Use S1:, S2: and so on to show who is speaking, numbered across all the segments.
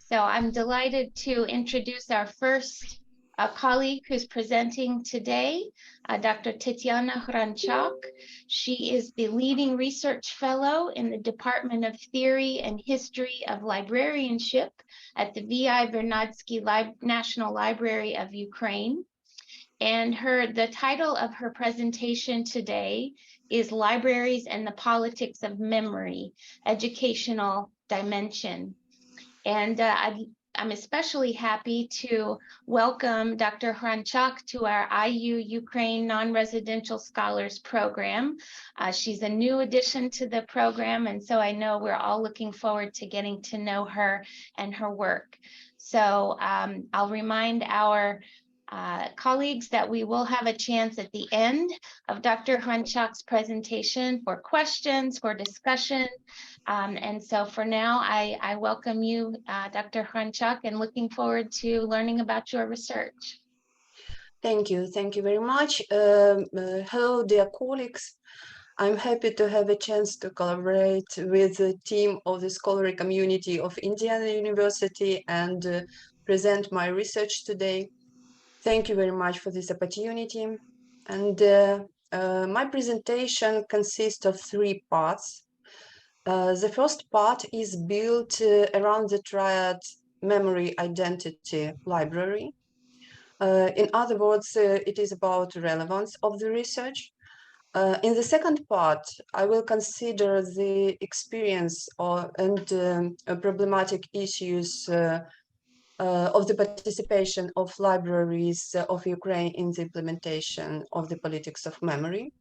S1: So I'm delighted to introduce our first colleague who's presenting today, Dr. Tetiana Hranchak. She is the leading research fellow in the Department of Theory and History of Librarianship at the V.I. Vernadsky National Library of Ukraine. And the title of her presentation today is Libraries and the Politics of Memory, Educational Dimension. And I'm especially happy to welcome Dr. Hranchak to our IU Ukraine Non-Residential Scholars Program. She's a new addition to the program, and so I know we're all looking forward to getting to know her and her work. So I'll remind our colleagues that we will have a chance at the end of Dr. Hranchak's presentation for questions, for discussion. And so for now, I welcome you, Dr. Hranchak, and looking forward to learning about your research.
S2: Thank you very much. Hello, dear colleagues. I'm happy to have a chance to collaborate with the team of the scholarly community of Indiana University and present my research today. Thank you very much for this opportunity. And my presentation consists of three parts. The first part is built around the triad memory identity library. In other words, it is about relevance of the research. In the second part, I will consider the experience and problematic issues of the participation of libraries of Ukraine in the implementation of the politics of memory.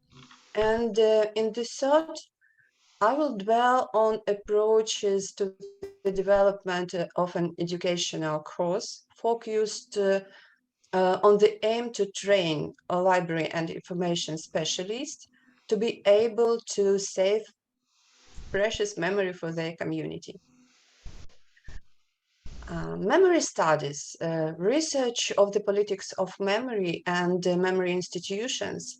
S2: And in the third, I will dwell on approaches to the development of an educational course focused on the aim to train a library and information specialist to be able to save precious memory for their community. Memory studies, research of the politics of memory and memory institutions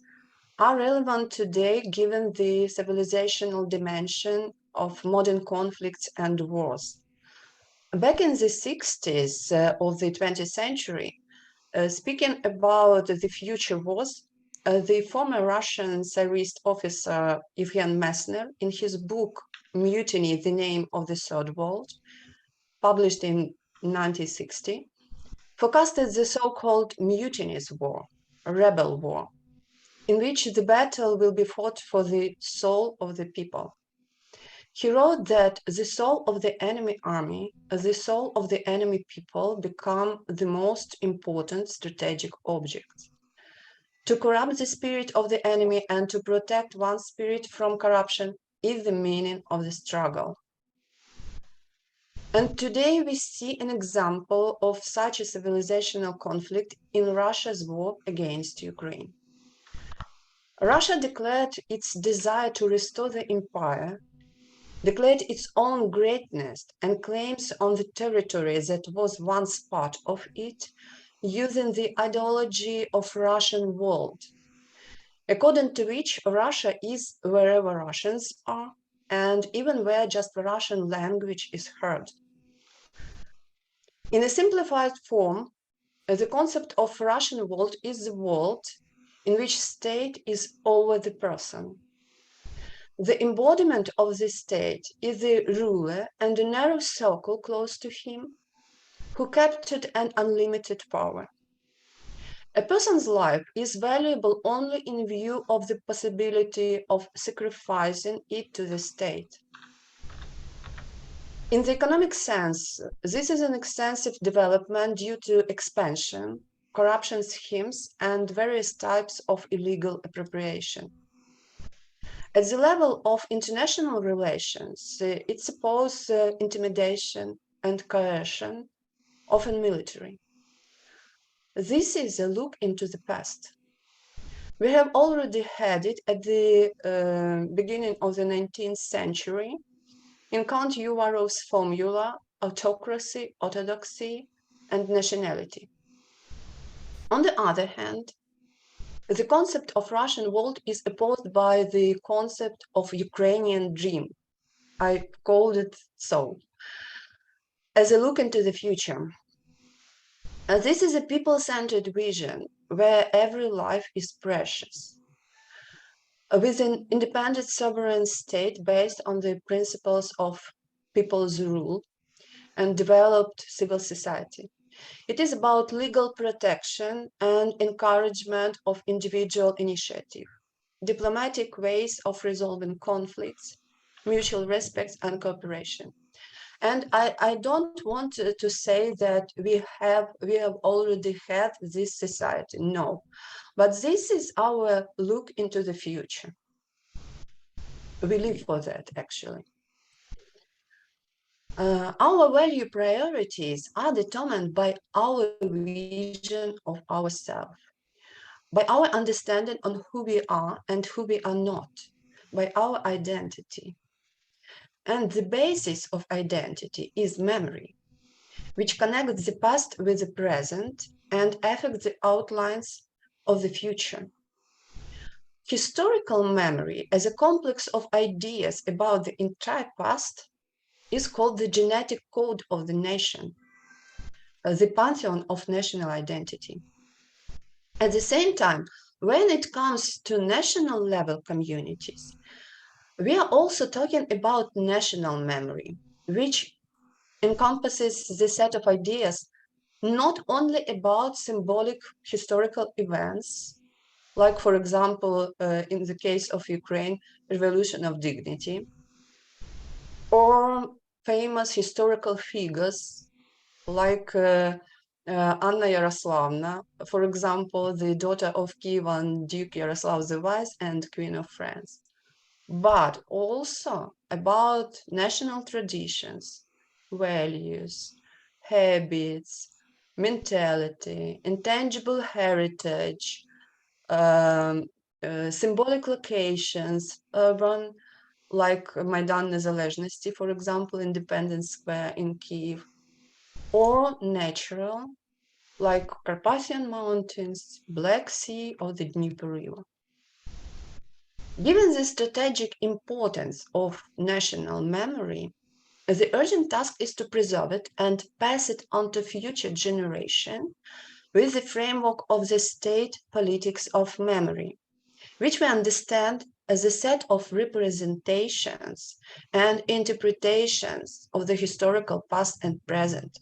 S2: are relevant today given the civilizational dimension of modern conflicts and wars. Back in the 60s of the 20th century, speaking about the future wars, the former Russian Tsarist officer Evgen Messner, in his book Mutiny, the Name of the Third World, published in 1960, forecasted the so-called Mutinies War, a rebel war, in which the battle will be fought for the soul of the people. He wrote that the soul of the enemy army, the soul of the enemy people become the most important strategic objects. To corrupt the spirit of the enemy and to protect one's spirit from corruption is the meaning of the struggle. And today we see an example of such a civilizational conflict in Russia's war against Ukraine. Russia declared its desire to restore the empire, declared its own greatness, and claims on the territory that was once part of it, using the ideology of Russian world, according to which Russia is wherever Russians are, and even where just the Russian language is heard. In a simplified form, the concept of Russian world is the world in which state is over the person. The embodiment of the state is the ruler and a narrow circle close to him who captured an unlimited power. A person's life is valuable only in view of the possibility of sacrificing it to the state. In the economic sense, this is an extensive development due to expansion, corruption schemes, and various types of illegal appropriation. At the level of international relations, it supposes intimidation and coercion, often military. This is a look into the past. We have already had it at the beginning of the 19th century in Count Uvarov's formula, autocracy, orthodoxy, and nationality. On the other hand, the concept of Russian world is opposed by the concept of Ukrainian dream. I called it so. as a look into the future. This is a people-centered vision where every life is precious, with an independent sovereign state based on the principles of people's rule and developed civil society. It is about legal protection and encouragement of individual initiative, diplomatic ways of resolving conflicts, mutual respect and cooperation. And I don't want to say that we have already had this society. No, but this is our look into the future. We live for that, actually. Our value priorities are determined by our vision of ourselves, by our understanding on who we are and who we are not, by our identity. And the basis of identity is memory, which connects the past with the present and affects the outlines of the future. Historical memory, as a complex of ideas about the entire past, is called the genetic code of the nation, the pantheon of national identity. At the same time, when it comes to national level communities, we are also talking about national memory, which encompasses the set of ideas not only about symbolic historical events, like, for example, in the case of Ukraine, Revolution of Dignity, or famous historical figures like Anna Yaroslavna, for example, the daughter of Kievan Duke Yaroslav the Wise and Queen of France, but also about national traditions, values, habits, mentality, intangible heritage, symbolic locations, urban, like Maidan Nezalezhnosti, for example, Independence Square in Kiev, or natural, like Carpathian Mountains, Black Sea, or the Dnieper River. Given the strategic importance of national memory, the urgent task is to preserve it and pass it on to future generations with the framework of the state politics of memory, which we understand as a set of representations and interpretations of the historical past and present,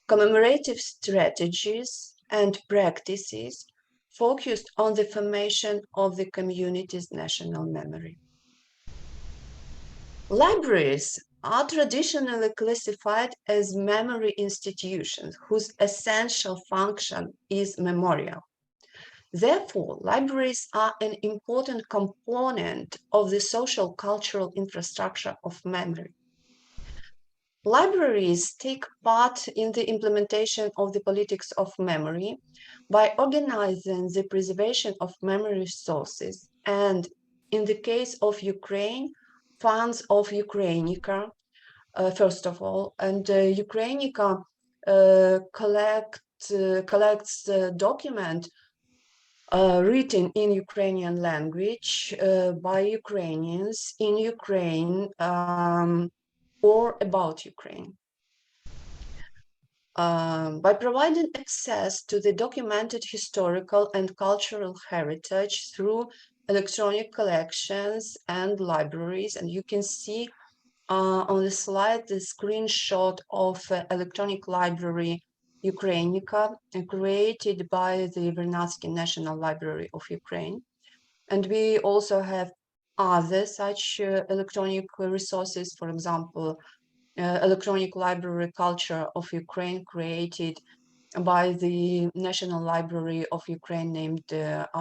S2: commemorative strategies and practices focused on the formation of the community's national memory. Libraries are traditionally classified as memory institutions whose essential function is memorial. Therefore, libraries are an important component of the social cultural infrastructure of memory. Libraries take part in the implementation of the politics of memory by organizing the preservation of memory resources and, in the case of Ukraine, funds of Ukrainica, first of all, and Ukrainica collects document written in Ukrainian language by Ukrainians in Ukraine or about Ukraine. By providing access to the documented historical and cultural heritage through electronic collections and libraries, and you can see on the slide the screenshot of electronic library Ukrainica, created by the Vernadsky National Library of Ukraine. And we also have other such electronic resources, for example, electronic library culture of Ukraine, created by the National Library of Ukraine, named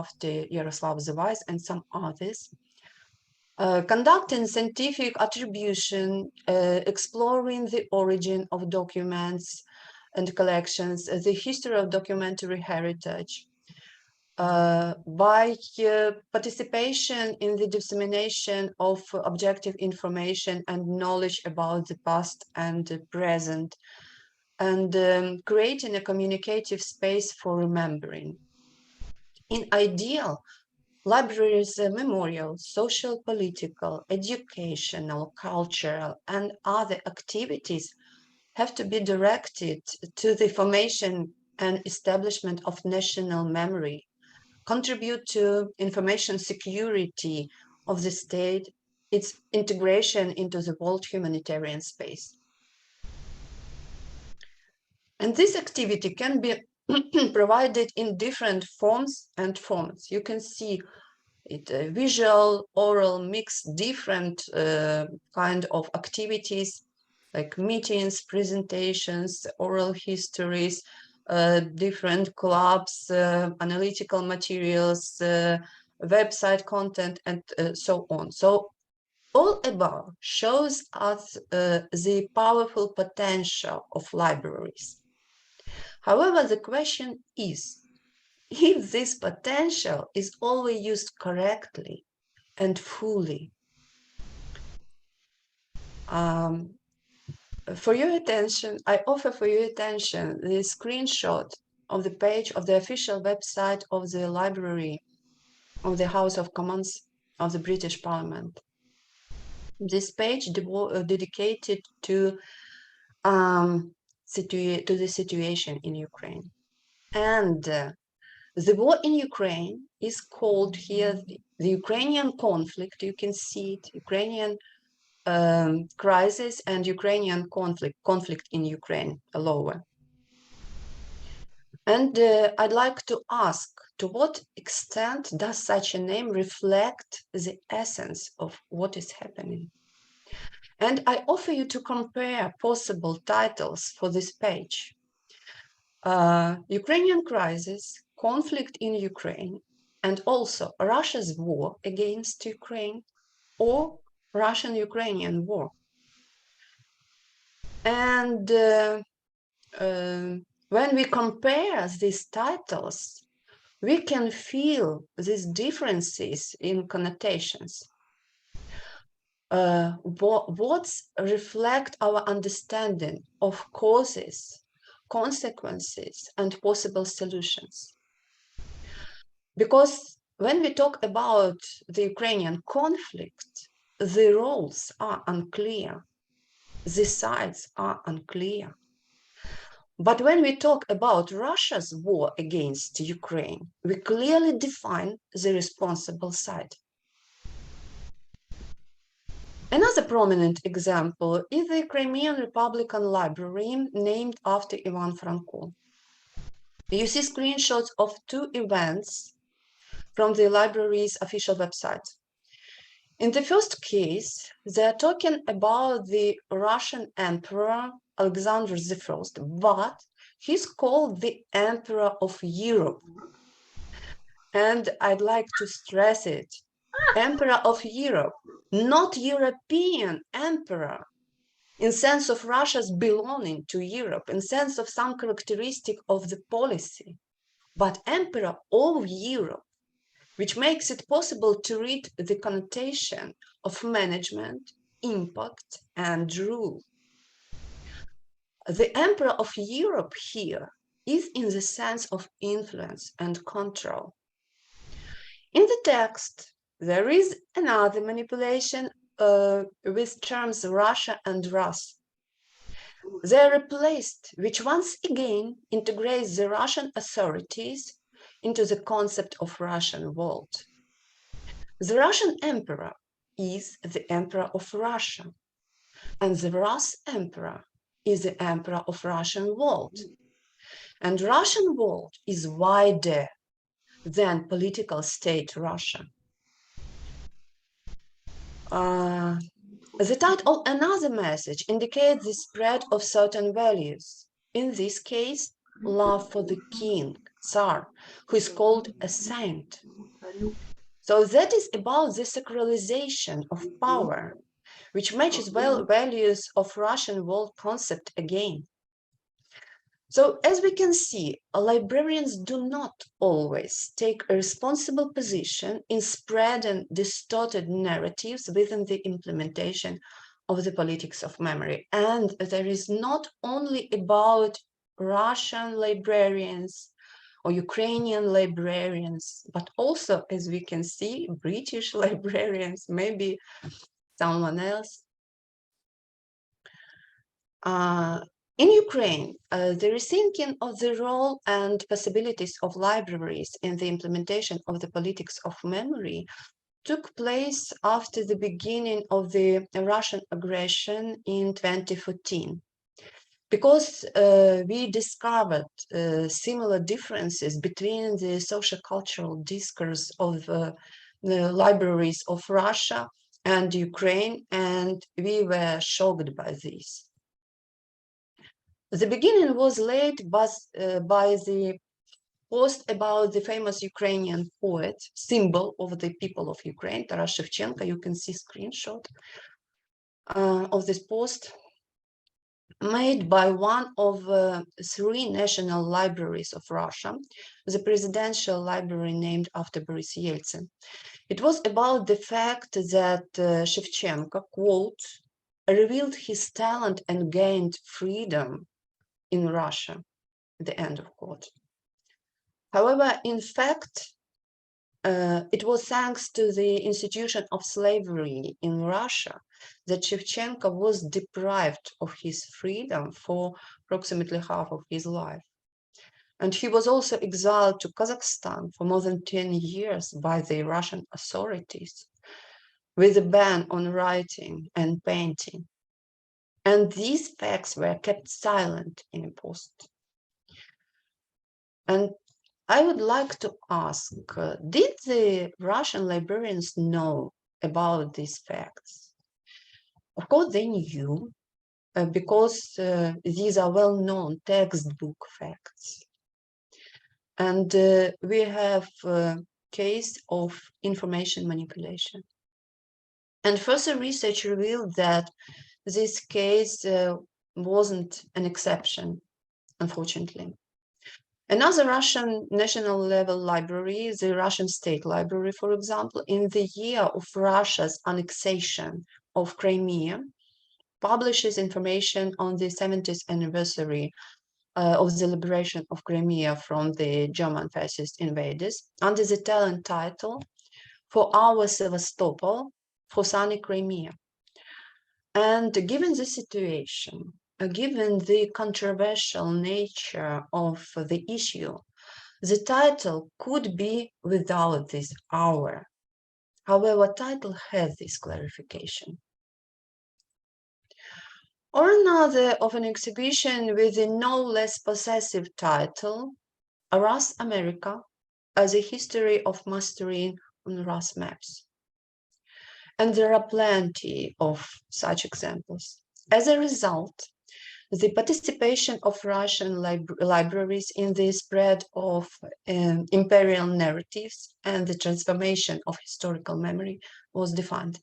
S2: after Yaroslav the Wise, and some others. Conducting scientific attribution, exploring the origin of documents and collections, the history of documentary heritage, by participation in the dissemination of objective information and knowledge about the past and the present, and creating a communicative space for remembering. In ideal, libraries, memorial, social, political, educational, cultural, and other activities have to be directed to the formation and establishment of national memory, contribute to information security of the state, its integration into the world humanitarian space. And this activity can be provided in different forms and formats. You can see it visual, oral, mixed, different kind of activities like meetings, presentations, oral histories, different clubs, analytical materials, website content, and so on. So all above shows us the powerful potential of libraries. However, the question is, if this potential is always used correctly and fully. For your attention, I offer for your attention the screenshot of the page of the official website of the Library of the House of Commons of the British Parliament. This page dedicated to the situation in Ukraine. And the war in Ukraine is called here the Ukrainian conflict. You can see it, Ukrainian crisis and Ukrainian conflict in Ukraine, lower. And I'd like to ask, to what extent does such a name reflect the essence of what is happening? And I offer you to compare possible titles for this page. Ukrainian crisis, conflict in Ukraine, and also Russia's war against Ukraine, or Russian-Ukrainian war. And when we compare these titles, we can feel these differences in connotations. What reflect our understanding of causes, consequences, and possible solutions. Because when we talk about the Ukrainian conflict, the roles are unclear, the sides are unclear. But when we talk about Russia's war against Ukraine, we clearly define the responsible side. Another prominent example is the Crimean Republican Library named after Ivan Franko. You see screenshots of two events from the library's official website. In the first case, they're talking about the Russian Emperor Alexander I, but he's called the Emperor of Europe. And I'd like to stress it, Emperor of Europe, not European Emperor, in sense of Russia's belonging to Europe, in sense of some characteristic of the policy, but Emperor of Europe, which makes it possible to read the connotation of management, impact, and rule. The Emperor of Europe here is in the sense of influence and control. In the text, there is another manipulation with terms Russia and Rus. They are replaced, which once again integrates the Russian authorities into the concept of Russian world. The Russian emperor is the emperor of Russia, and the Rus emperor is the emperor of Russian world. And Russian world is wider than political state Russia. The title of another message indicates the spread of certain values. In this case, love for the king, Tsar, who is called a saint. So that is about the sacralization of power, which matches well values of Russian world concept again. So as we can see, librarians do not always take a responsible position in spreading distorted narratives within the implementation of the politics of memory. And there is not only about Russian librarians or Ukrainian librarians, but also, as we can see, British librarians, maybe someone else. In Ukraine, the rethinking of the role and possibilities of libraries in the implementation of the politics of memory took place after the beginning of the Russian aggression in 2014. Because we discovered similar differences between the social-cultural discourse of the libraries of Russia and Ukraine, and we were shocked by this. The beginning was laid by the post about the famous Ukrainian poet, symbol of the people of Ukraine, Taras Shevchenko. You can see screenshot of this post made by one of three national libraries of Russia, the presidential library named after Boris Yeltsin. It was about the fact that Shevchenko, quote, revealed his talent and gained freedom in Russia, the end of quote. However, in fact, it was thanks to the institution of slavery in Russia that Shevchenko was deprived of his freedom for approximately half of his life. And he was also exiled to Kazakhstan for more than 10 years by the Russian authorities with a ban on writing and painting. And these facts were kept silent in a post. And I would like to ask, did the Russian librarians know about these facts? Of course, they knew because these are well-known textbook facts. And we have a case of information manipulation. And further research revealed that this case wasn't an exception, unfortunately. Another Russian national level library, the Russian State Library, for example, in the year of Russia's annexation of Crimea, publishes information on the 70th anniversary of the liberation of Crimea from the German fascist invaders under the telling title, For Our Sevastopol, for Sunny Crimea. And given the situation, given the controversial nature of the issue, the title could be without this hour. However, title has this clarification. Or another of an exhibition with a no less possessive title, Rus America as a history of mastering on Rus maps. And there are plenty of such examples. As a result, the participation of Russian libraries in the spread of imperial narratives and the transformation of historical memory was defined.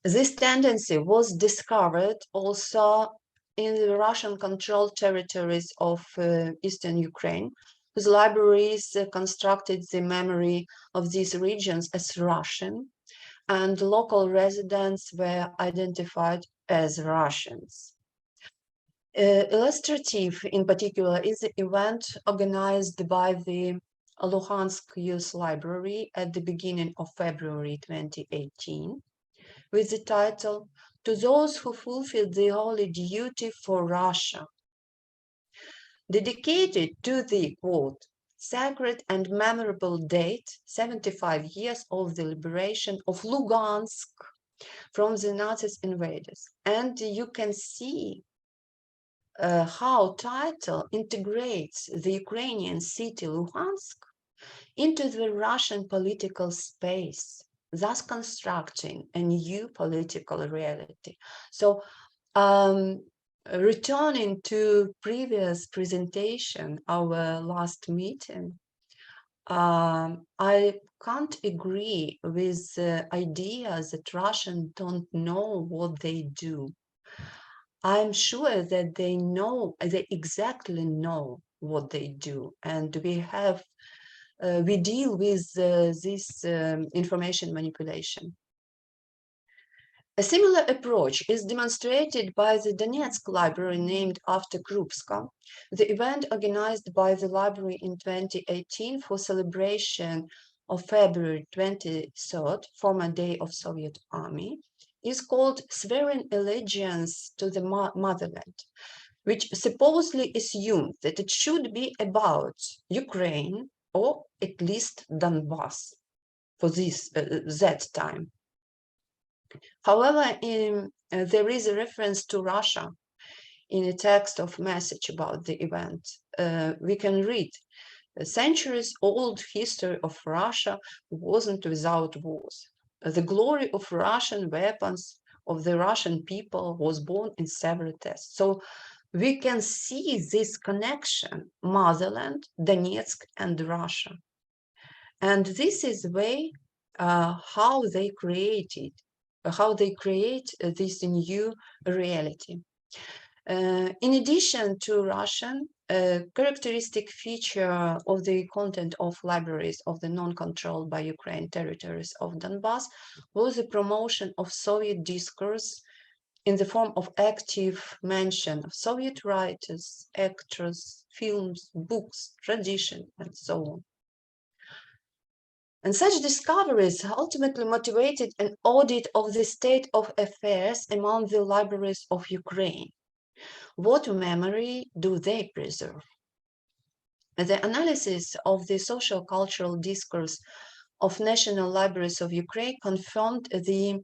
S2: This tendency was discovered also in the Russian-controlled territories of eastern Ukraine, whose libraries constructed the memory of these regions as Russian, and local residents were identified as Russians. Illustrative, in particular, is the event organized by the Luhansk Youth Library at the beginning of February 2018, with the title, To Those Who Fulfilled the Holy Duty for Russia, dedicated to the, quote, sacred and memorable date, 75 years of the liberation of Lugansk from the Nazis invaders. And you can see how title integrates the Ukrainian city Luhansk into the Russian political space, thus constructing a new political reality. So returning to previous presentation, our last meeting, I can't agree with the idea that Russians don't know what they do. I'm sure that they know, they exactly know what they do, and we deal with this information manipulation. A similar approach is demonstrated by the Donetsk library named after Krupska, the event organized by the library in 2018 for celebration of February 23rd, former day of Soviet Army, is called swearing allegiance to the motherland, which supposedly assumed that it should be about Ukraine or at least Donbass for that time. However, there is a reference to Russia in a text of message about the event. We can read, a centuries-old history of Russia wasn't without wars. The glory of Russian weapons, of the Russian people, was born in several tests. So we can see this connection, motherland, Donetsk, and Russia. And this is the way how they create this new reality. In addition to Russian, a characteristic feature of the content of libraries of the non-controlled by Ukraine territories of Donbass was the promotion of Soviet discourse in the form of active mention of Soviet writers, actors, films, books, tradition, and so on. And such discoveries ultimately motivated an audit of the state of affairs among the libraries of Ukraine. What memory do they preserve? The analysis of the social cultural discourse of national libraries of Ukraine confirmed the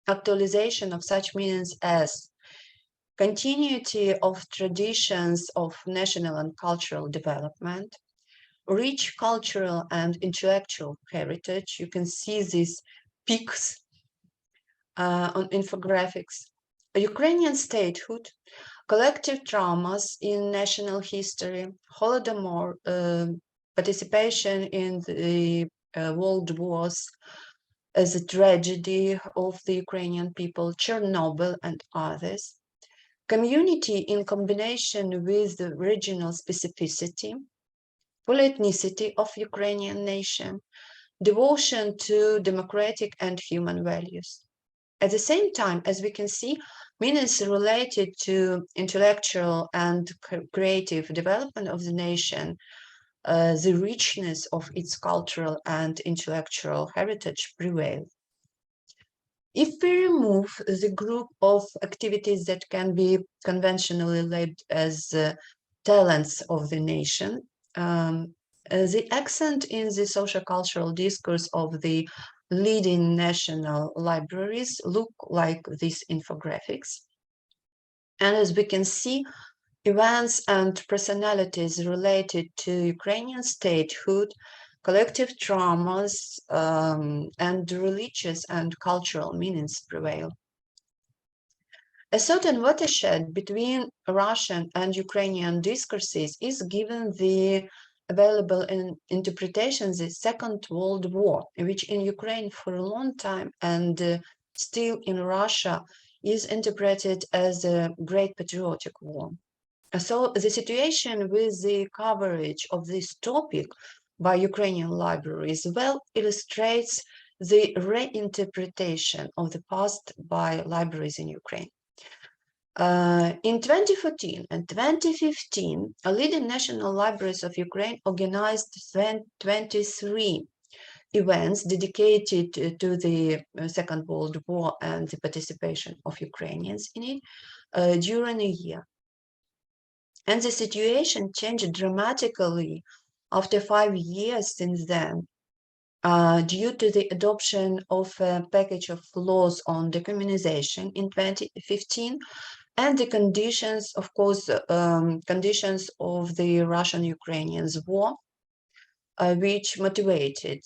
S2: actualization of such meanings as continuity of traditions of national and cultural development, rich cultural and intellectual heritage. You can see these peaks on infographics. A Ukrainian statehood, collective traumas in national history, Holodomor, participation in the world wars as a tragedy of the Ukrainian people, Chernobyl and others, community in combination with the regional specificity, polyethnicity of Ukrainian nation, devotion to democratic and human values. At the same time, as we can see, meanings related to intellectual and creative development of the nation, the richness of its cultural and intellectual heritage prevail. If we remove the group of activities that can be conventionally labeled as talents of the nation, the accent in the social cultural discourse of the leading national libraries look like these infographics. And as we can see, events and personalities related to Ukrainian statehood, collective traumas, and religious and cultural meanings prevail. A certain watershed between Russian and Ukrainian discourses is given the available interpretations the Second World War, which in Ukraine for a long time and still in Russia is interpreted as a great patriotic war. So the situation with the coverage of this topic by Ukrainian libraries well illustrates the reinterpretation of the past by libraries in Ukraine. In 2014 and 2015, leading national libraries of Ukraine organized 23 events dedicated to the Second World War and the participation of Ukrainians in it during a year. And the situation changed dramatically after 5 years since then, due to the adoption of a package of laws on decommunization in 2015 and the conditions, of course, conditions of the Russian-Ukrainians war, which motivated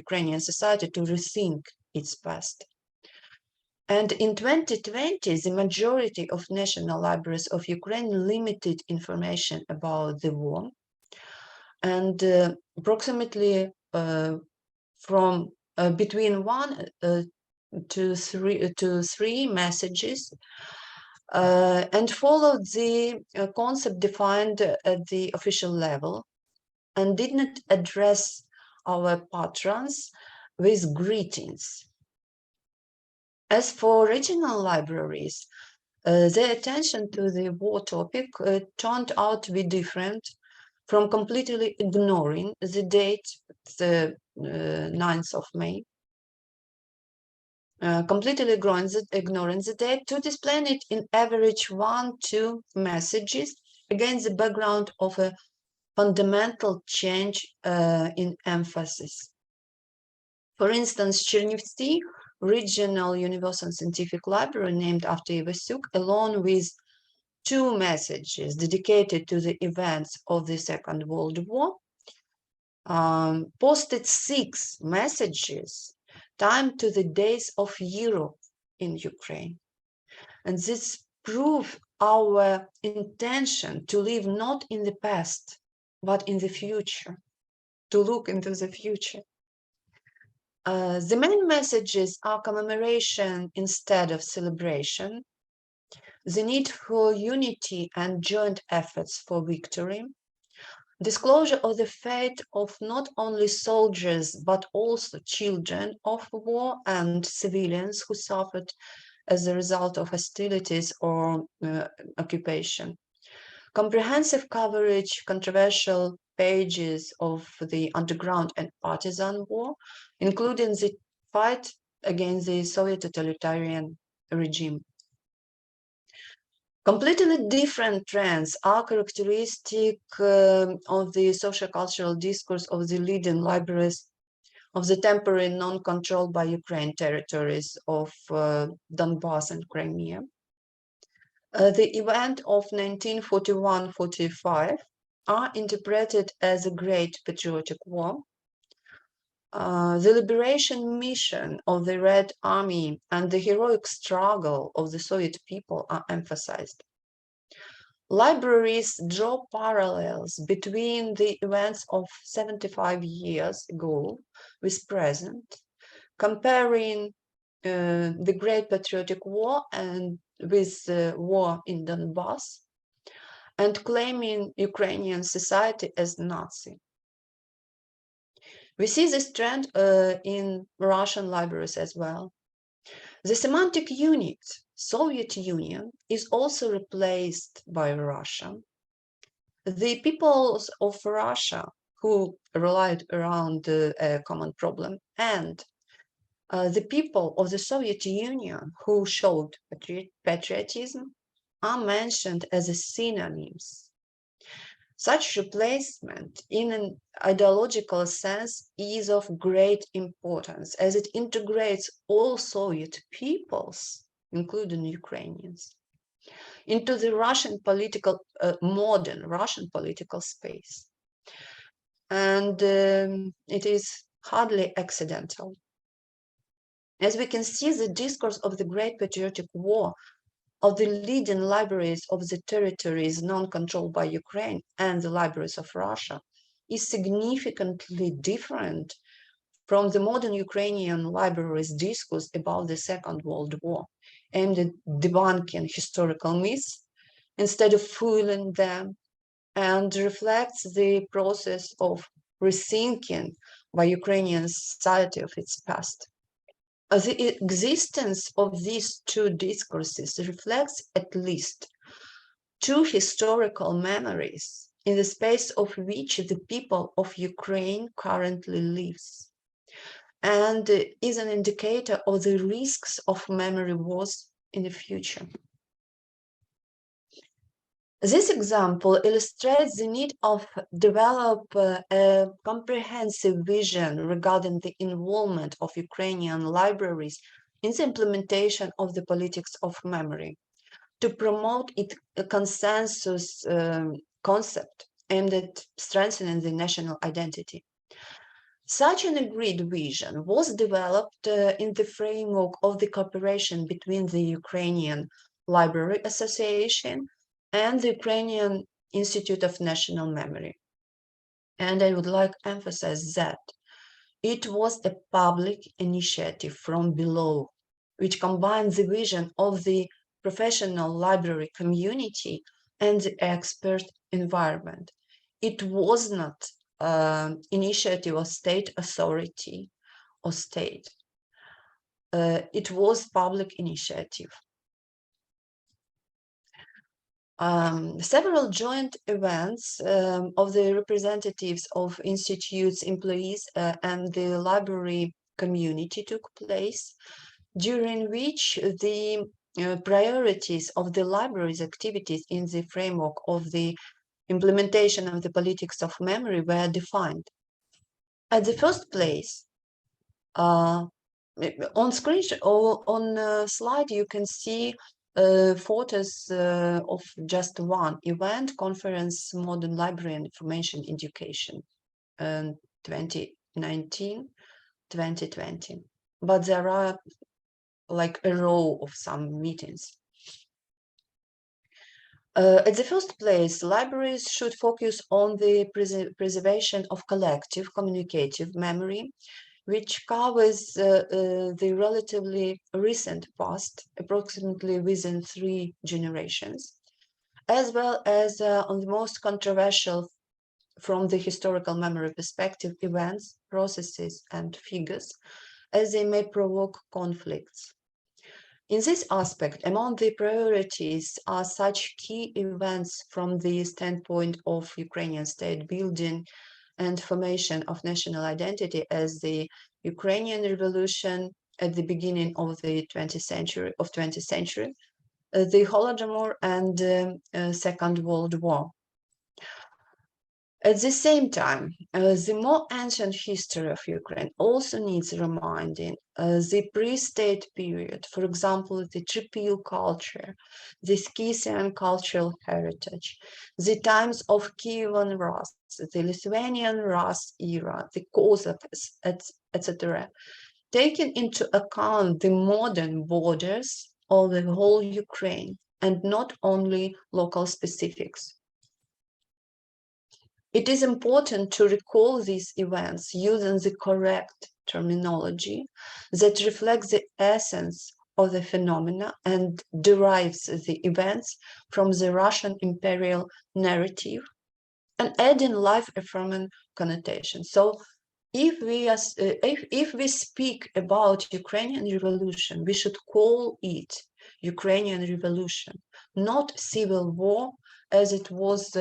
S2: Ukrainian society to rethink its past. And in 2020, the majority of national libraries of Ukraine limited information about the war, and approximately from between 1 to 3 messages and followed the concept defined at the official level and did not address our patrons with greetings. As for regional libraries, their attention to the war topic turned out to be different from completely ignoring the date, the 9th of May. Completely ignoring the date to display it in average 1-2 messages against the background of a fundamental change in emphasis. For instance, Chernivtsi Regional Universal Scientific Library, named after Ivasuk, along with 2 messages dedicated to the events of the Second World War, posted 6 messages timed to the days of Europe in Ukraine. And this proves our intention to live not in the past, but in the future, to look into the future. The main messages are commemoration instead of celebration, the need for unity and joint efforts for victory, disclosure of the fate of not only soldiers but also children of war and civilians who suffered as a result of hostilities or occupation. Comprehensive coverage, controversial pages of the underground and partisan war, including the fight against the Soviet totalitarian regime. Completely different trends are characteristic of the social-cultural discourse of the leading libraries of the temporary non-controlled by Ukraine territories of Donbass and Crimea. The event of 1941-45 are interpreted as a great patriotic war. The liberation mission of the Red Army and the heroic struggle of the Soviet people are emphasized. Libraries draw parallels between the events of 75 years ago with present, comparing the Great Patriotic War and with the war in Donbass, and claiming Ukrainian society as Nazi. We see this trend in Russian libraries as well. The semantic unit, Soviet Union, is also replaced by Russia. The peoples of Russia who relied around a common problem and the people of the Soviet Union who showed patriotism are mentioned as synonyms. Such replacement in an ideological sense is of great importance as it integrates all Soviet peoples, including Ukrainians, into the Russian political, modern Russian political space. And it is hardly accidental. As we can see, the discourse of the Great Patriotic War of the leading libraries of the territories non-controlled by Ukraine and the libraries of Russia is significantly different from the modern Ukrainian libraries' discourse about the Second World War, aimed at debunking historical myths instead of fueling them, and reflects the process of rethinking by Ukrainian society of its past. The existence of these 2 discourses reflects at least 2 historical memories in the space of which the people of Ukraine currently lives, and is an indicator of the risks of memory wars in the future. This example illustrates the need of develop a comprehensive vision regarding the involvement of Ukrainian libraries in the implementation of the politics of memory to promote a consensus concept aimed at strengthening the national identity. Such an agreed vision was developed in the framework of the cooperation between the Ukrainian Library Association and the Ukrainian Institute of National Memory. And I would like to emphasize that it was a public initiative from below, which combined the vision of the professional library community and the expert environment. It was not initiative of state authority or state. It was public initiative. Several joint events of the representatives of institutes, employees, and the library community took place, during which the priorities of the library's activities in the framework of the implementation of the politics of memory were defined. At the first place, on screen or on slide, you can see photos of just one event, conference, Modern Library and Information Education, 2019, 2020. But there are like a row of some meetings. At the first place, libraries should focus on the preservation of collective communicative memory, which covers the relatively recent past, approximately within 3 generations, as well as on the most controversial from the historical memory perspective events, processes, and figures, as they may provoke conflicts. In this aspect, among the priorities are such key events from the standpoint of Ukrainian state building and formation of national identity as the Ukrainian Revolution at the beginning of the 20th century, the Holodomor and Second World War. At the same time, the more ancient history of Ukraine also needs reminding. The pre-state period, for example, the Tripil culture, the Scythian cultural heritage, the times of Kievan Rus, the Lithuanian Rus era, the Cossacks, etc., taking into account the modern borders of the whole Ukraine and not only local specifics. It is important to recall these events using the correct terminology that reflects the essence of the phenomena and derives the events from the Russian imperial narrative and adding life-affirming connotation. So if we speak about Ukrainian revolution, we should call it Ukrainian revolution, not civil war as it was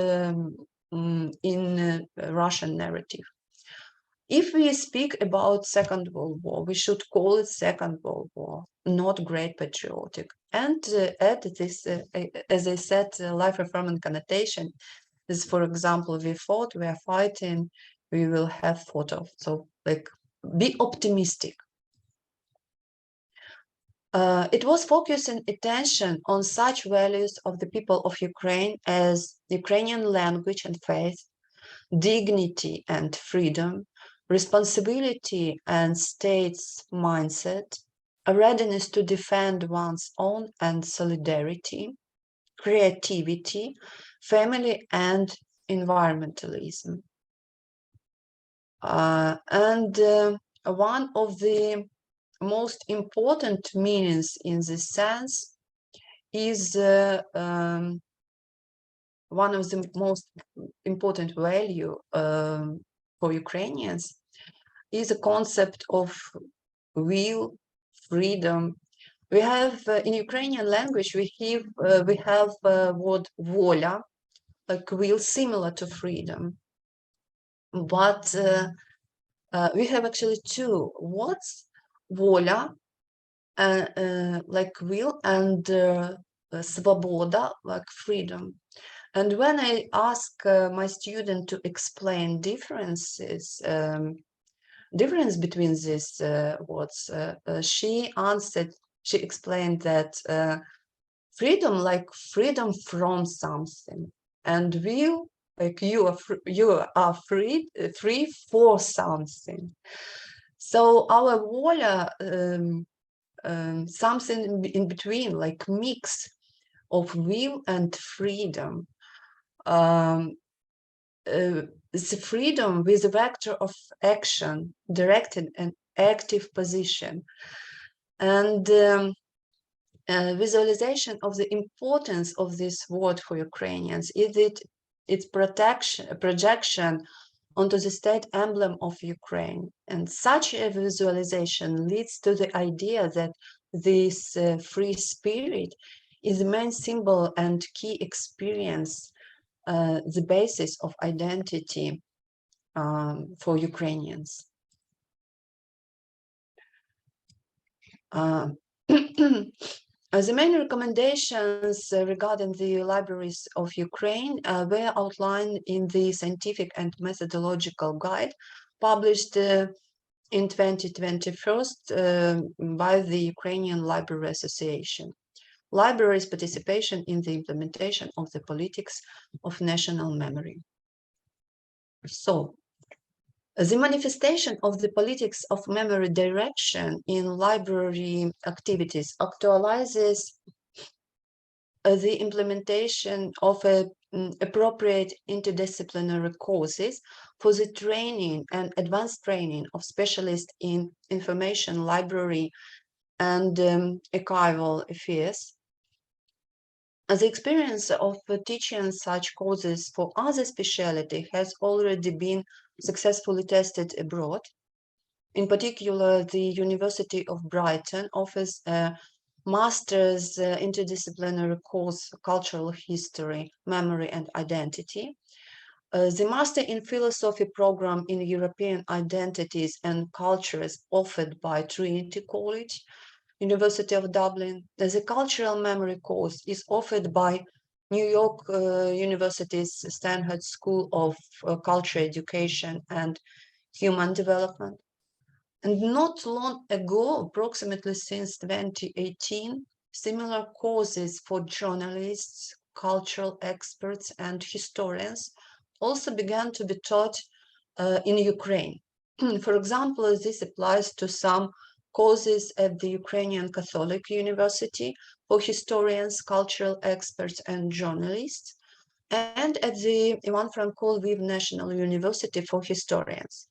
S2: in Russian narrative. If we speak about Second World War, we should call it Second World War, not Great Patriotic. And add this, as I said, life-affirming connotation is, for example, we fought, we are fighting, we will have fought off. So, like, be optimistic. It was focusing attention on such values of the people of Ukraine as Ukrainian language and faith, dignity and freedom, responsibility and state's mindset, a readiness to defend one's own and solidarity, creativity, family and environmentalism. One of the most important meanings in this sense is one of the most important value for Ukrainians is a concept of will, freedom. We have in Ukrainian language we have word voля, like will, similar to freedom, but we have actually two words, voля, like will, and svoboda, like freedom. And when I ask my student to explain difference between these words, she explained that freedom, like freedom from something, and will, like you are free for something. So our voля, something in between, like mix of will and freedom. The freedom with a vector of action, directed and active position, and visualization of the importance of this word for Ukrainians is its projection onto the state emblem of Ukraine. And such a visualization leads to the idea that this free spirit is the main symbol and key experience, the basis of identity for Ukrainians. The main recommendations regarding the libraries of Ukraine were outlined in the scientific and methodological guide published in 2021 by the Ukrainian Library Association. Libraries' participation in the implementation of the politics of national memory. So, the manifestation of the politics of memory direction in library activities actualizes the implementation of appropriate interdisciplinary courses for the training and advanced training of specialists in information library and archival affairs. The experience of teaching such courses for other specialty has already been successfully tested abroad. In particular, the University of Brighton offers a master's interdisciplinary course, Cultural History, Memory and Identity. The Master in Philosophy program in European Identities and Cultures offered by Trinity College, University of Dublin. The Cultural Memory course is offered by New York University's Stanford School of Culture Education and Human Development. And not long ago, approximately since 2018, similar courses for journalists, cultural experts, and historians also began to be taught in Ukraine. For example, this applies to some courses at the Ukrainian Catholic University for historians, cultural experts, and journalists, and at the Ivan Franko Lviv National University for historians.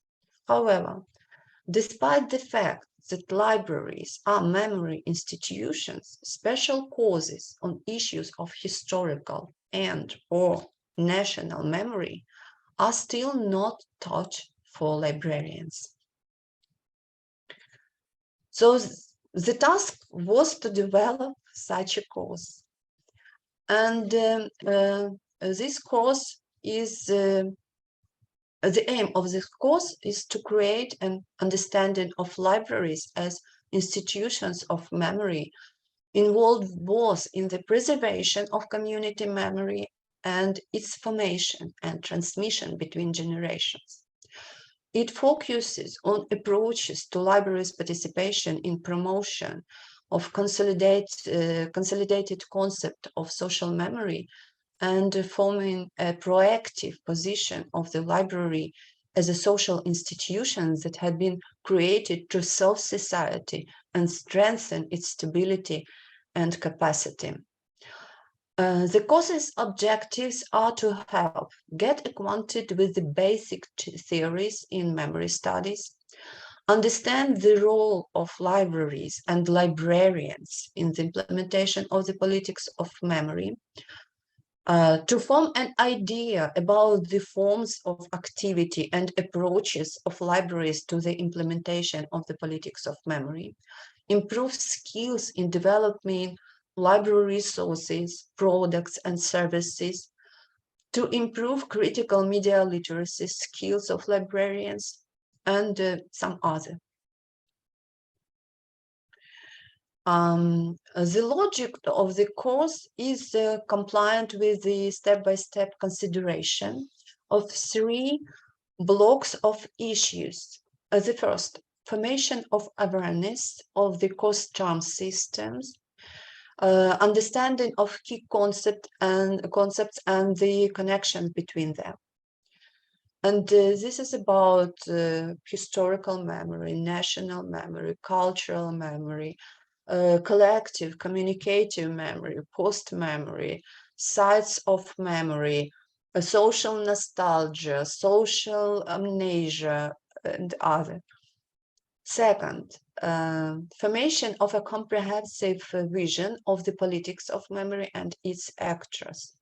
S2: However, despite the fact that libraries are memory institutions, special courses on issues of historical and/or national memory are still not taught for librarians. So the task was to develop such a course. And this course is the aim of this course is to create an understanding of libraries as institutions of memory involved both in the preservation of community memory and its formation and transmission between generations. It focuses on approaches to libraries' participation in promotion of consolidated concept of social memory and forming a proactive position of the library as a social institution that had been created to serve society and strengthen its stability and capacity. The course's objectives are to help get acquainted with the basic theories in memory studies, understand the role of libraries and librarians in the implementation of the politics of memory, to form an idea about the forms of activity and approaches of libraries to the implementation of the politics of memory, improve skills in developing library resources, products, and services, to improve critical media literacy skills of librarians, and some other. The logic of the course is compliant with the step-by-step consideration of 3 blocks of issues. The first, formation of awareness of the course term systems, understanding of key concepts and the connection between them. And this is about historical memory, national memory, cultural memory, collective communicative memory, post-memory, sites of memory, social nostalgia, social amnesia, and other. Second, formation of a comprehensive vision of the politics of memory and its actors.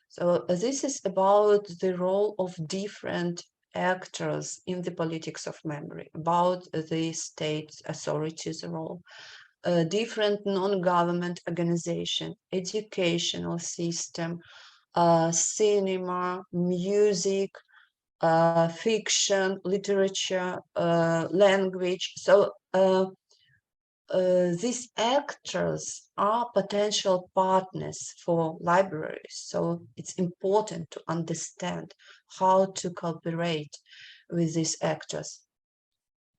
S2: So this is about the role of different actors in the politics of memory, about the state authorities' role, different non-government organization, educational system, cinema, music, fiction, literature, language. So these actors are potential partners for libraries. So it's important to understand how to cooperate with these actors.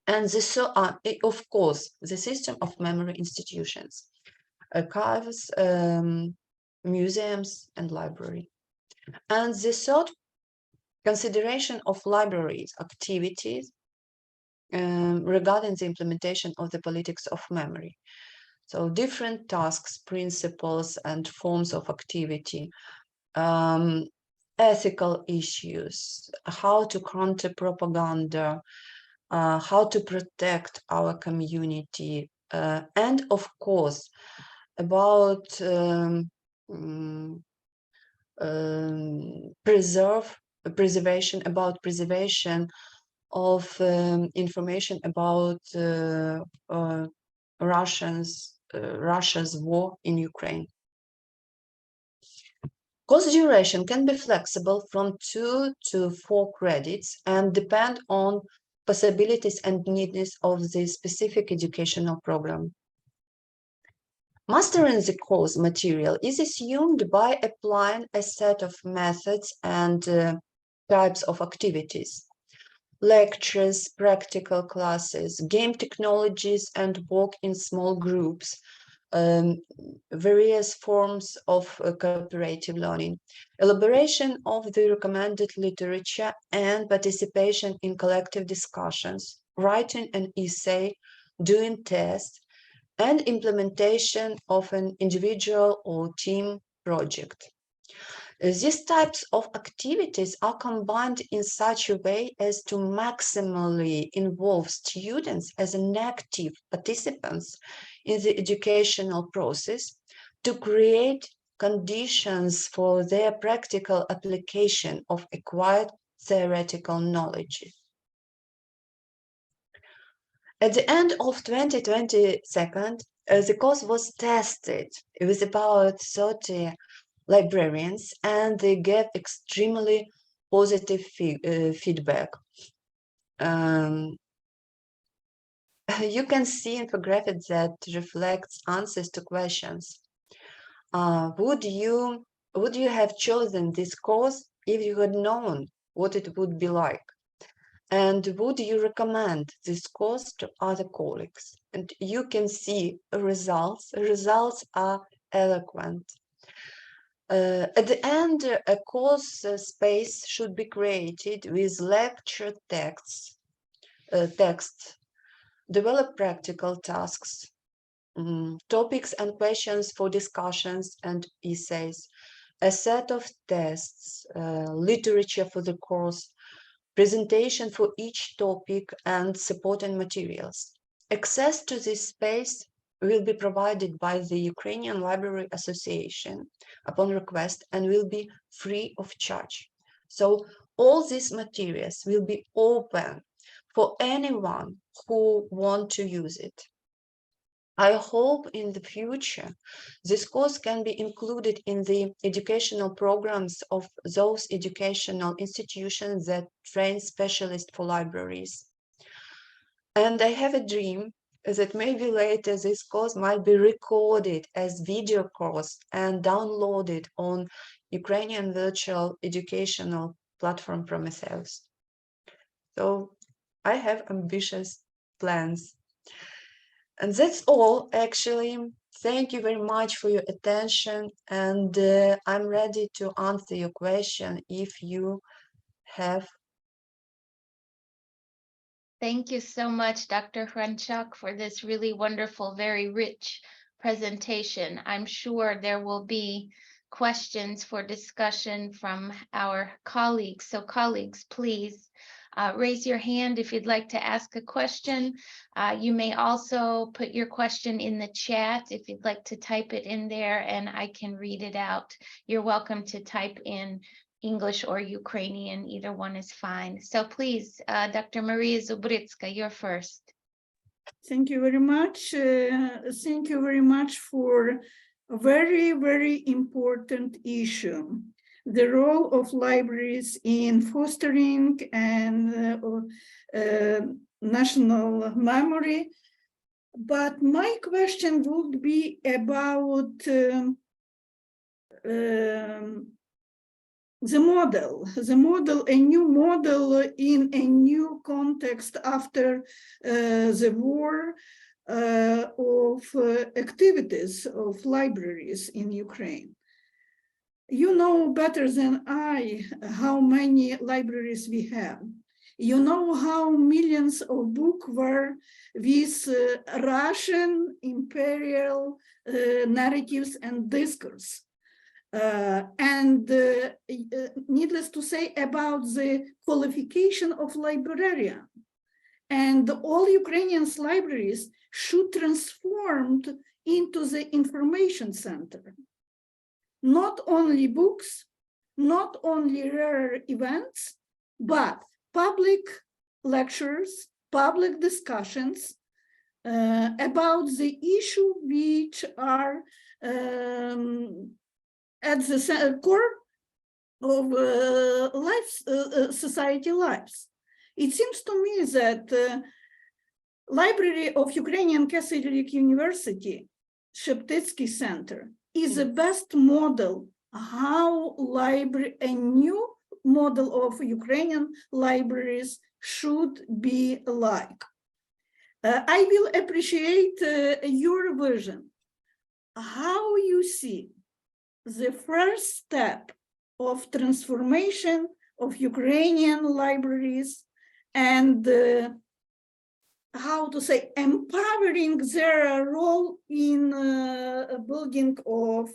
S2: And this, of course, the system of memory institutions, archives, museums, and library. And the third consideration of libraries activities regarding the implementation of the politics of memory. So different tasks, principles, and forms of activity, ethical issues, how to counter propaganda, how to protect our community, and of course, about preservation of information about Russia's war in Ukraine. Course duration can be flexible from 2 to 4 credits and depend on possibilities and needs of the specific educational program. Mastering the course material is assumed by applying a set of methods and types of activities. Lectures, practical classes, game technologies, and work in small groups, various forms of cooperative learning, elaboration of the recommended literature, and participation in collective discussions, writing an essay, doing tests, and implementation of an individual or team project. These types of activities are combined in such a way as to maximally involve students as an active participants in the educational process to create conditions for their practical application of acquired theoretical knowledge. At the end of 2022, the course was tested with about 30 librarians, and they gave extremely positive feedback. You can see infographic that reflects answers to questions. Would you have chosen this course if you had known what it would be like? And would you recommend this course to other colleagues? And you can see results. Results are eloquent. At the end, a course space should be created with lecture texts, develop practical tasks, topics and questions for discussions and essays, a set of tests, literature for the course, presentation for each topic, and supporting materials. Access to this space will be provided by the Ukrainian Library Association upon request and will be free of charge. So all these materials will be open for anyone who wants to use it. I hope in the future this course can be included in the educational programs of those educational institutions that train specialists for libraries. And I have a dream that maybe later this course might be recorded as video course and downloaded on Ukrainian virtual educational platform Prometheus. So I have ambitious plans. And that's all, actually. Thank you very much for your attention, and I'm ready to answer your question if you have.
S1: Thank you so much, Dr. Hranchak, for this really wonderful, very rich presentation. I'm sure there will be questions for discussion from our colleagues. So colleagues, please raise your hand if you'd like to ask a question. You may also put your question in the chat if you'd like to type it in there and I can read it out. You're welcome to type in English or Ukrainian, either one is fine. So please, Dr. Maria Zubritska, you're first.
S3: Thank you very much. Thank you very much for a very, very important issue. The role of libraries in fostering and national memory. But my question would be about the model, a new model in a new context after the war of activities of libraries in Ukraine. You know better than I how many libraries we have. You know how millions of books were with Russian imperial narratives and discourse. Needless to say about the qualification of librarian. And all Ukrainian libraries should transformed into the information center. Not only books, not only rare events, but public lectures, public discussions about the issue which are at the core of society lives. It seems to me that Library of Ukrainian Catholic University, Sheptytsky Center, is the best model how a new model of Ukrainian libraries should be like. I will appreciate your vision. How you see the first step of transformation of Ukrainian libraries and how to say, empowering their role in building of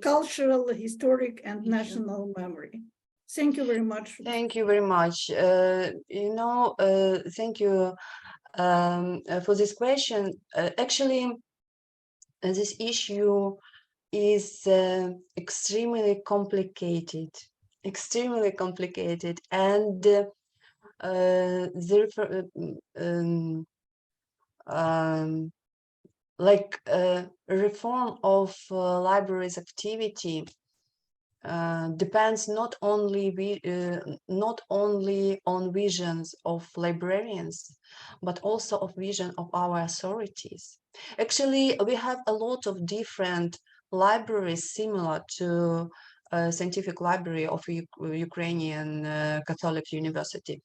S3: cultural, historic, and national memory. Thank you very much.
S2: Thank you very much. Thank you for this question. Actually, this issue is extremely complicated, and reform of libraries activity depends not only on visions of librarians, but also of vision of our authorities. Actually, we have a lot of different libraries similar to Scientific Library of Ukrainian Catholic University.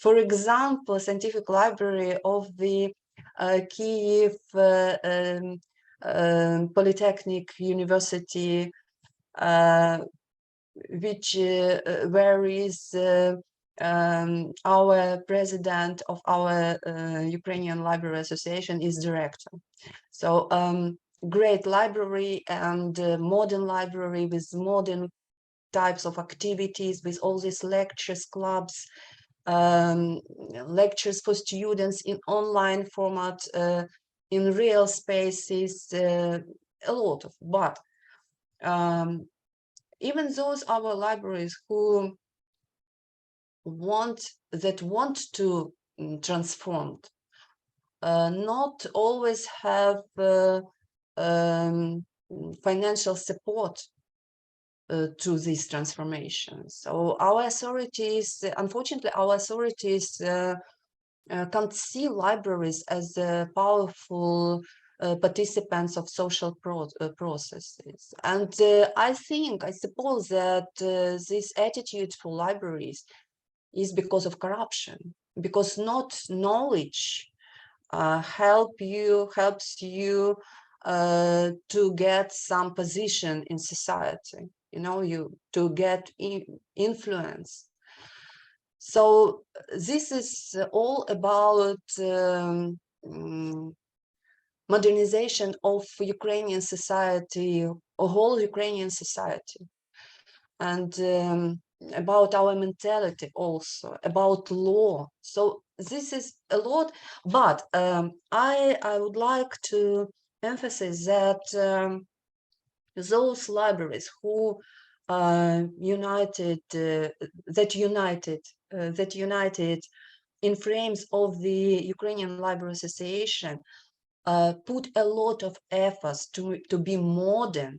S2: For example, Scientific Library of the Kiev Polytechnic University, where is our president of our Ukrainian Library Association is director. So great library and modern library with modern types of activities, with all these lectures, clubs, lectures for students in online format, in real spaces, a lot of, but even those our libraries who want to transform, not always have financial support to this transformation. So our authorities, unfortunately, can't see libraries as powerful participants of social processes. And I suppose that this attitude for libraries is because of corruption, because not knowledge helps you to get some position in society, to get influence. So this is all about modernization of Ukrainian society, a whole Ukrainian society, and about our mentality also, about law. So this is a lot, but I would like to emphasize that those libraries who united in frames of the Ukrainian Library Association, put a lot of efforts to be modern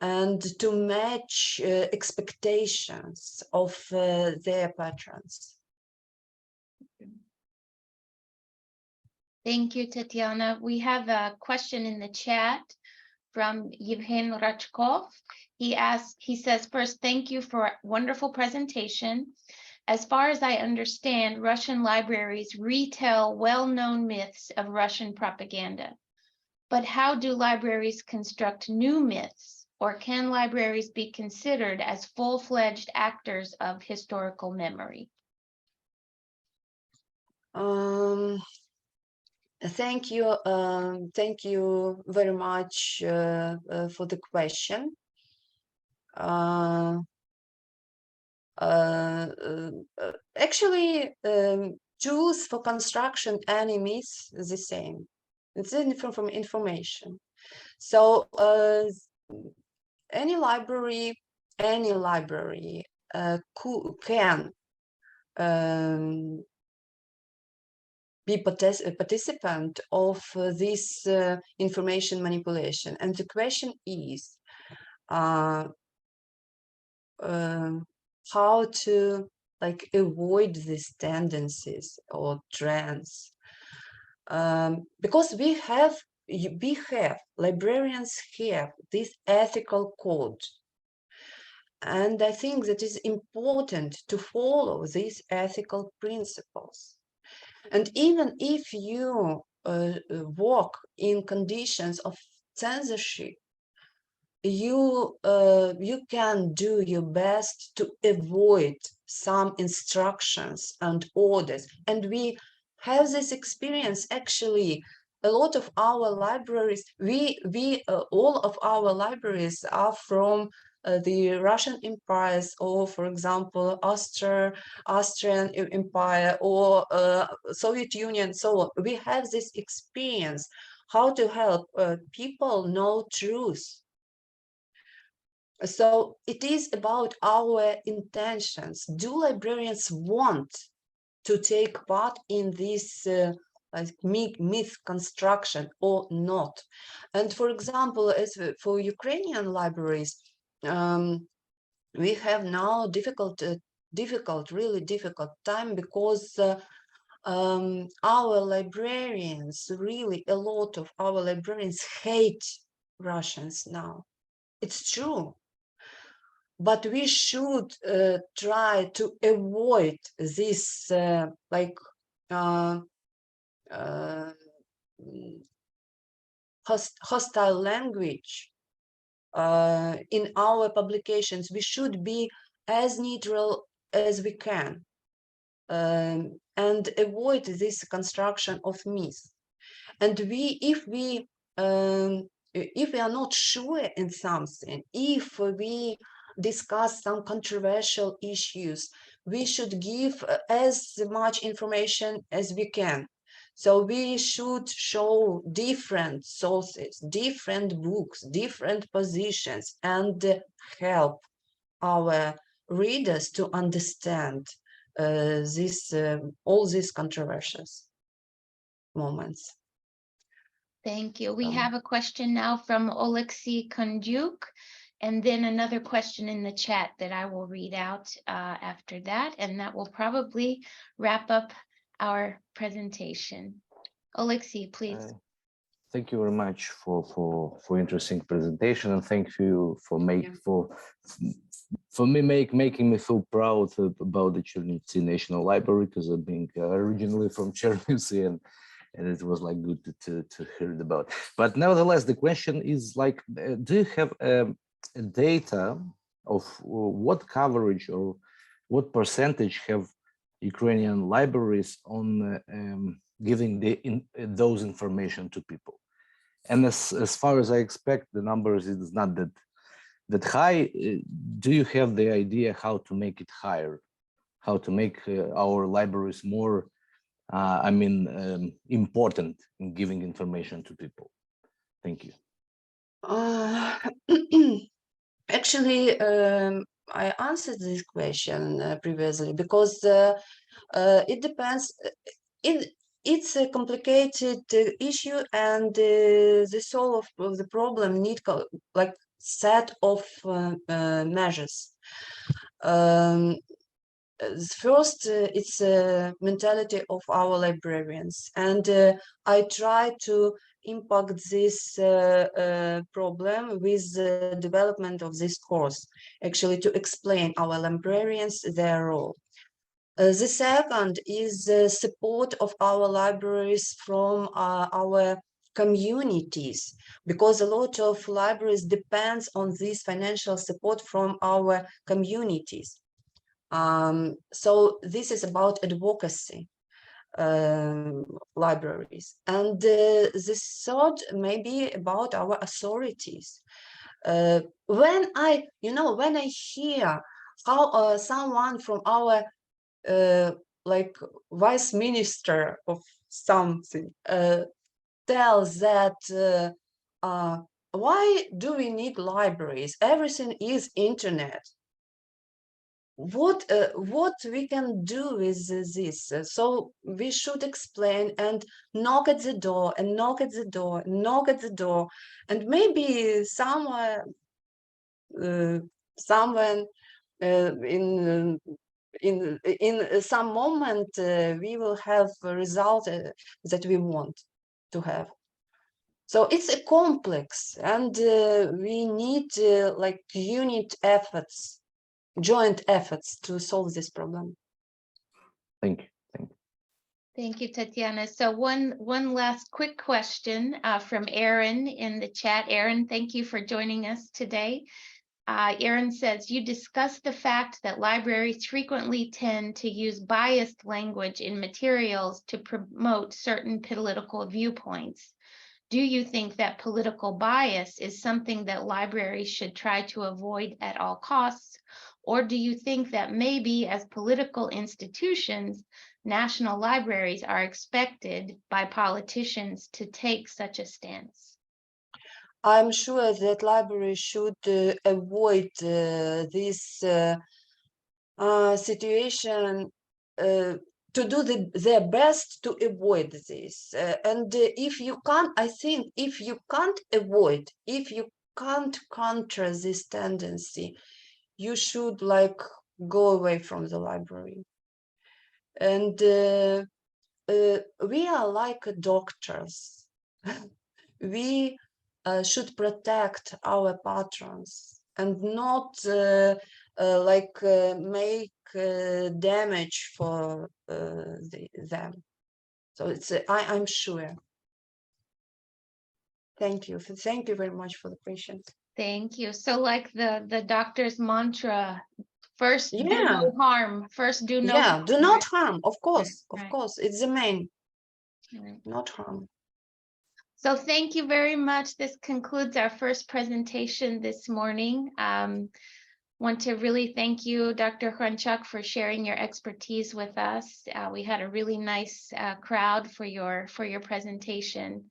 S2: and to match expectations of their patrons.
S1: Thank you, Tetiana. We have a question in the chat from Yevhen Hranchak. He says, first, thank you for a wonderful presentation. As far as I understand, Russian libraries retell well-known myths of Russian propaganda. But how do libraries construct new myths, or can libraries be considered as full-fledged actors of historical memory?
S2: Thank you very much for the question. Actually, tools for construction enemies is the same. It's different from information. So any library can be a participant of this information manipulation. And the question is how to avoid these tendencies or trends. Because librarians have this ethical code. And I think that is important to follow these ethical principles. And even if you work in conditions of censorship, you can do your best to avoid some instructions and orders. And we have this experience. Actually, a lot of our libraries, all of our libraries are from the Russian empires, or for example, Austrian Empire or Soviet Union. So we have this experience how to help people know truth. So it is about our intentions. Do librarians want to take part in this myth construction or not? And for example, as for Ukrainian libraries, we have now really difficult time because our librarians, really a lot of our librarians hate Russians now. It's true. But we should try to avoid this hostile language in our publications. We should be as neutral as we can and avoid this construction of myths. And if we are not sure in something, if we discuss some controversial issues, we should give as much information as we can. So we should show different sources, different books, different positions, and help our readers to understand all these controversial moments.
S1: Thank you. We have a question now from Oleksiy Kondyuk, and then another question in the chat that I will read out after that, and that will probably wrap up our presentation. Oleksiy, please.
S4: Thank you very much for interesting presentation, and thank you for making me feel proud about the Chernivtsi National Library, because I'm being originally from Chernivtsi, and it was like good to hear it about. But nevertheless, the question is like, do you have data of what coverage or what percentage have Ukrainian libraries on giving those information to people? And as far as I expect, the numbers is not that high. Do you have the idea how to make it higher, how to make our libraries more important in giving information to people? Thank you.
S2: Actually, I answered this question previously, because it depends. It's a complicated issue, and the solve of the problem need like set of measures. First, it's a mentality of our librarians, and I try to impact this problem with the development of this course, actually to explain our librarians their role. The second is the support of our libraries from our communities, because a lot of libraries depends on this financial support from our communities. So this is about advocacy libraries. And the third may be about our authorities. When I hear how someone from our like vice minister of something tells that why do we need libraries? Everything is internet. What we can do with this? So we should explain and knock at the door and knock at the door, knock at the door, and maybe someone in some moment we will have a result that we want to have. So it's a complex, and we need like joint efforts to solve this problem.
S4: Thank you. Thank you.
S1: Thank you, Tetiana. So one last quick question from Aaron in the chat. Aaron, thank you for joining us today. Aaron says, you discussed the fact that libraries frequently tend to use biased language in materials to promote certain political viewpoints. Do you think that political bias is something that libraries should try to avoid at all costs? Or do you think that maybe as political institutions, national libraries are expected by politicians to take such a stance?
S2: I'm sure that libraries should avoid this situation, to do their best to avoid this. And if you can't, I think if you can't avoid, if you can't counter this tendency, you should like go away from the library. And we are like doctors. We should protect our patrons and not make damage for them. So it's I'm sure. Thank you. Thank you very much for the question.
S1: Thank you. So like the doctor's mantra, first do
S2: Yeah.
S1: no harm, first do no
S2: Yeah,
S1: harm.
S2: do not harm, of course,
S1: Right.
S2: of course. It's the main,
S1: Right.
S2: not harm.
S1: So thank you very much. This concludes our first presentation this morning. Want to really thank you, Dr. Hranchak, for sharing your expertise with us. We had a really nice crowd for your presentation.